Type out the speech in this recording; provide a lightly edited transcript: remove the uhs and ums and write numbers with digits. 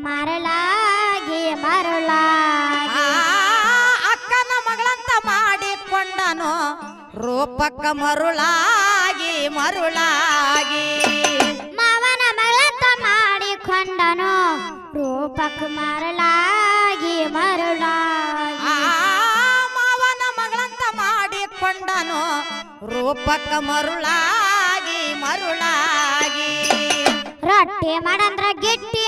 ಮರಳಾಗಿ ಮರುಳಾಗಿ ಅಕ್ಕನ ಮಗಳಂತ ಮಾಡಿಕೊಂಡನು ರೂಪಕ್ಕ ಮರುಳಾಗಿ ಮರುಳಾಗಿ ಮಾವನ ಮಗಳಂತ ಮಾಡಿಕೊಂಡನು ರೂಪಕ್ಕ ಮರಳಾಗಿ ಮರುಳಾಗಿ ಮಾವನ ಮಗಳಂತ ಮಾಡಿಕೊಂಡನು ರೂಪಕ್ಕ ಮರುಳಾಗಿ ಮರುಳಾಗಿ ರೊಟ್ಟಿ ಮಾಡಂದ್ರ ಗಿಟ್ಟಿ